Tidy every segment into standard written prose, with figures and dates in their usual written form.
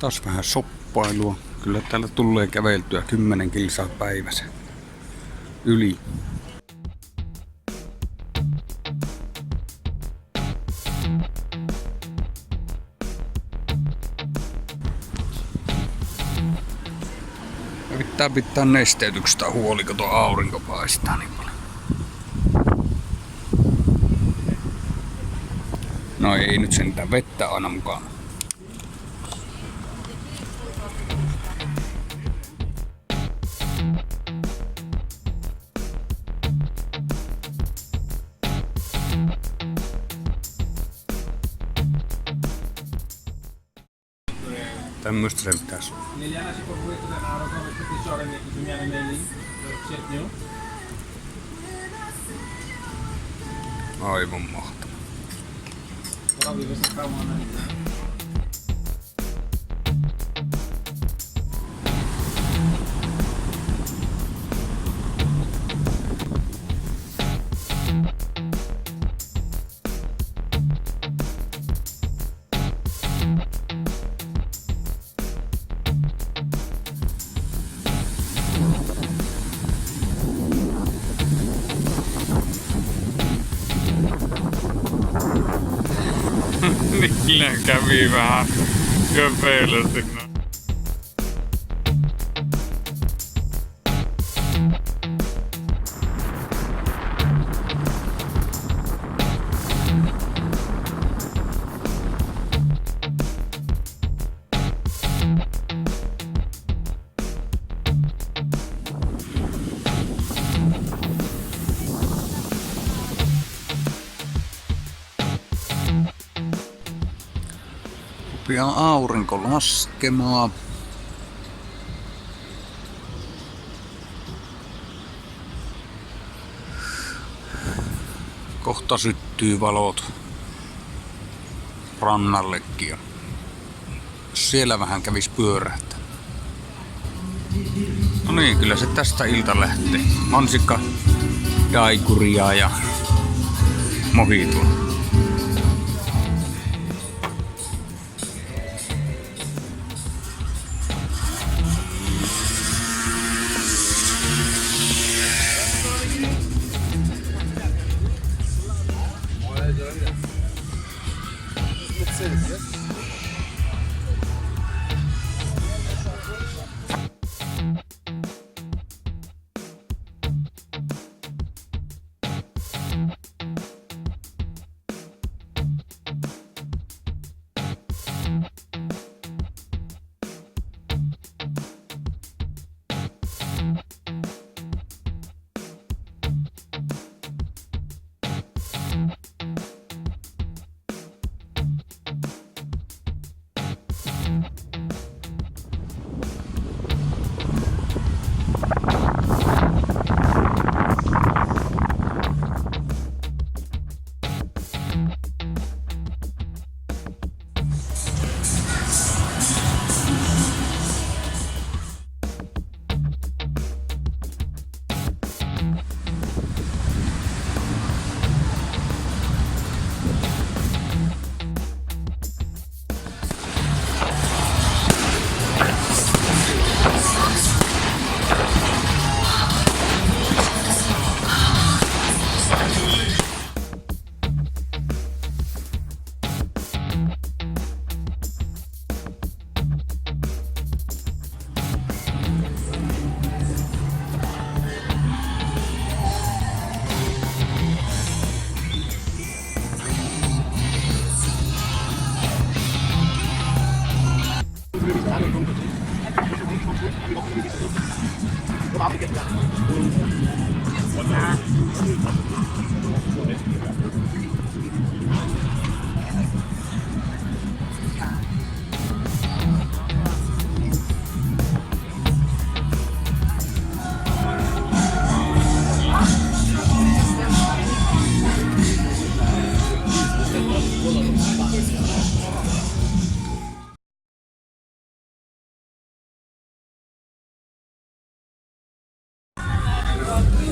Taas vähän soppailua. Kyllä täällä tulee käveltyä 10 kilsaa päivässä. Yli. Pitää nesteytyksestä huoli, kun tuo aurinko paistaa niin paljon. No ei nyt sentään vettä aina mukana. Tämmöstä se pitäis olla. Aivan mahtavaa. Niillä kävi vähän köpeilysti. Pian aurinko laskemaan. Kohta syttyy valot rannallekin. Siellä vähän kävis pyörähtää. No niin, kyllä se tästä ilta lähtee. Mansikka, daikuria ja mohitua.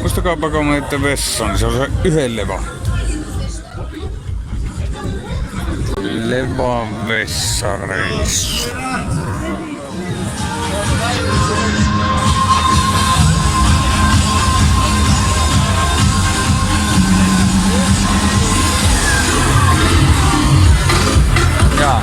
Muistakaapa kun menette vessaan, niin se on se yhden levä. Levavessareissu. Jaa.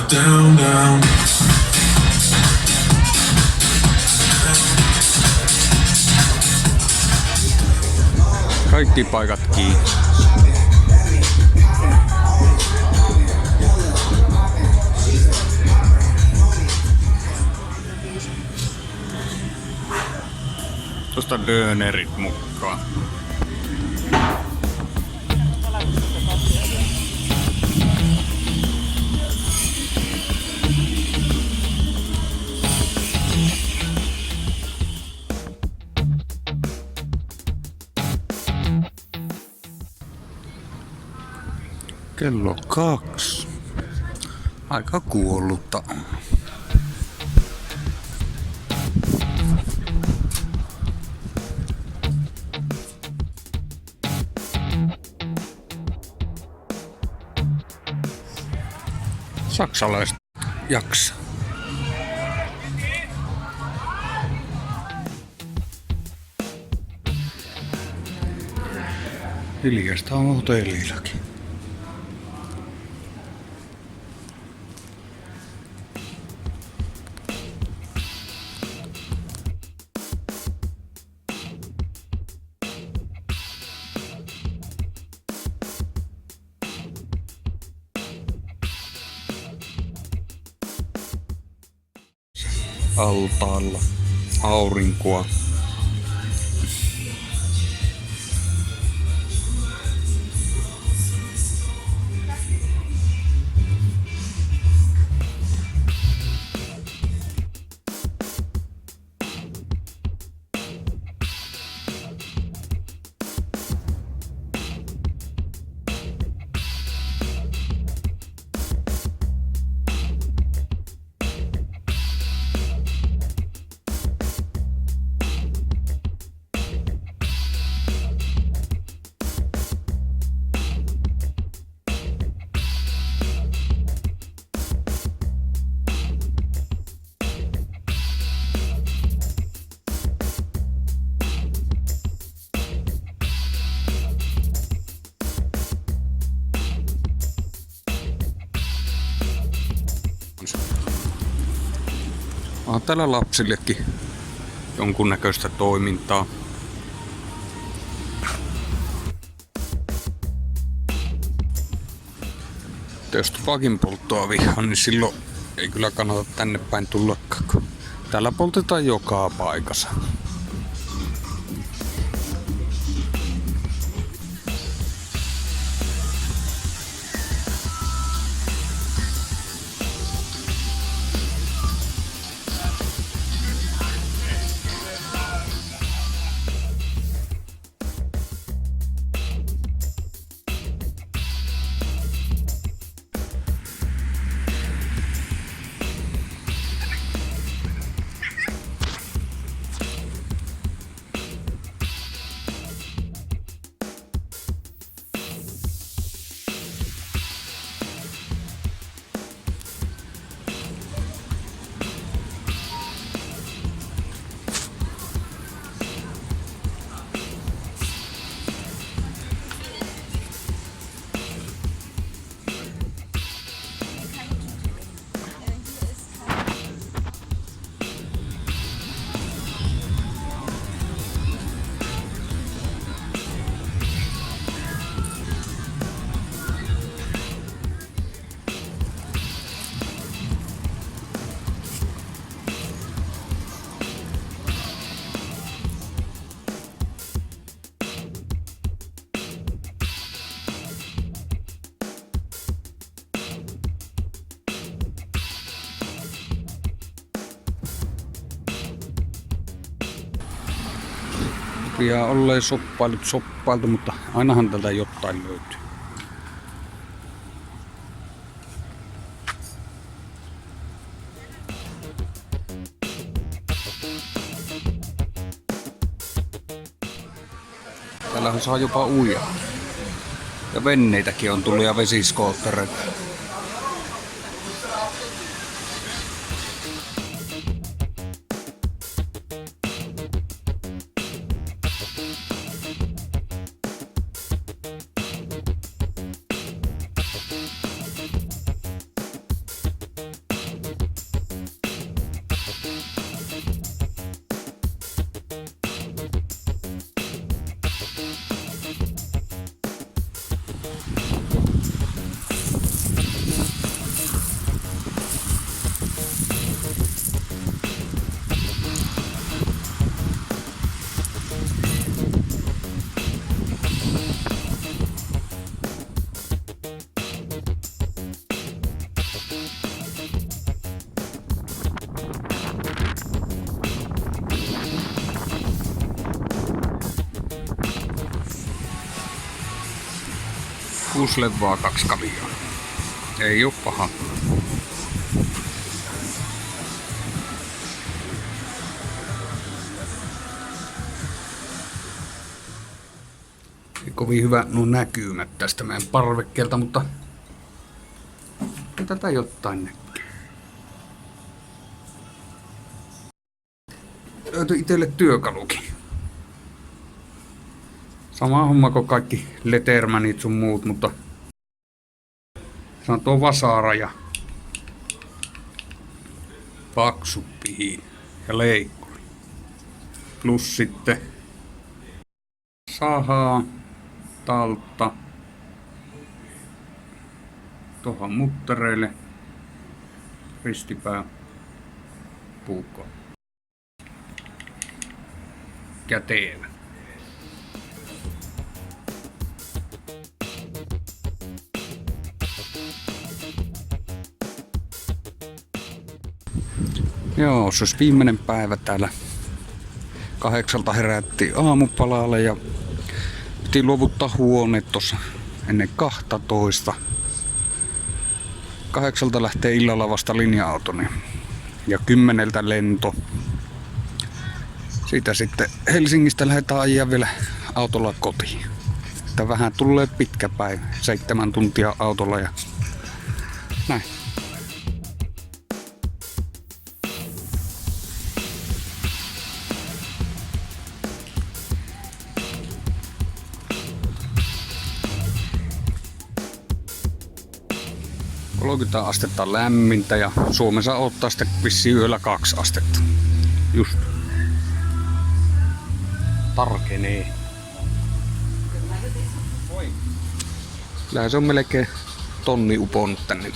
Down, down. Kaikki paikat kiinni. Tuosta dönerit mukaan. Kello 2. Aika kuollutta. Saksalaiset jaksa. Hiljasta on hotellillakin. Altaalla aurinkoa. On täällä lapsillekin jonkunnäköistä toimintaa. Jos tupakin polttoa vihaa, niin silloin ei kyllä kannata tänne päin tullakaan, kun täällä poltetaan joka paikassa. Pian olleen soppailtu, mutta ainahan tältä jotain löytyy. Täällähän saa jopa uida. Ja veneitäkin on tullut ja vesiskoottereita. Kuslevaa 2 kaviaa. Ei oo paha. Ei kovin hyvä nuo näkymät tästä meidän parvekkeelta, mutta tätä jotain näkyy. Löytyi itselle työkalukin. Sama homma kuin kaikki Letermanit sun muut, mutta se on tuo vasara ja paksu pihin ja leikkuri. Plus sitten sahaa, taltta, tuohon muttereille, ristipää, puukko, käteellä. Joo, se olisi viimeinen päivä täällä. 8 herättiin aamupalalle ja piti luovuttaa huoneet tossa ennen 12. 8 lähtee illalla vasta linja-auto ja 10 lento. Siitä sitten Helsingistä lähdetään ajaa vielä autolla kotiin. Että vähän tulee pitkä päivä, 7 tuntia autolla ja näin. ...30 astetta lämmintä ja Suomessa ottaa sitten vissiin yöllä 2 astetta. Just. Tarkenee. Kyllähän se on melkein tonni uponnut tänne.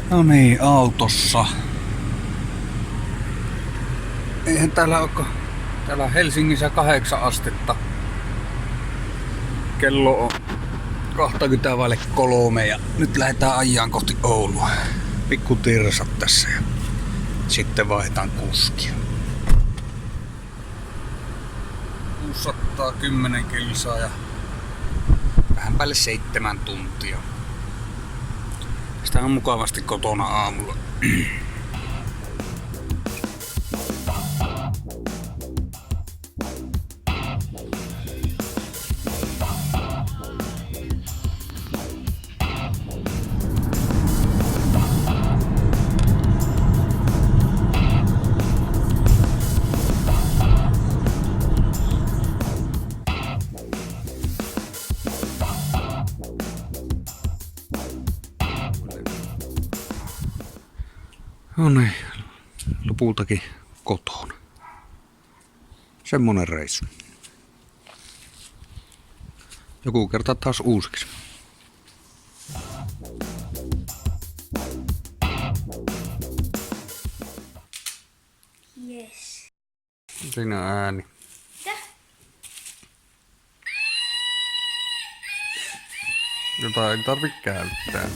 No niin, autossa. Eihän täällä ole, täällä on Helsingissä 8 astetta. Kello on 20:03 ja nyt lähdetään ajaan kohti Oulua. Pikku tirsat tässä ja sitten vaihdetaan kuskia. 610 kilsaa ja vähän päälle 7 tuntia. Sitä on mukavasti kotona aamulla. No niin, lopultakin kotona. Semmonen reissu. Joku kerta taas uusiksi. Yes. Siinä on ääni. Mitä? Jota ei tarvi käyttää.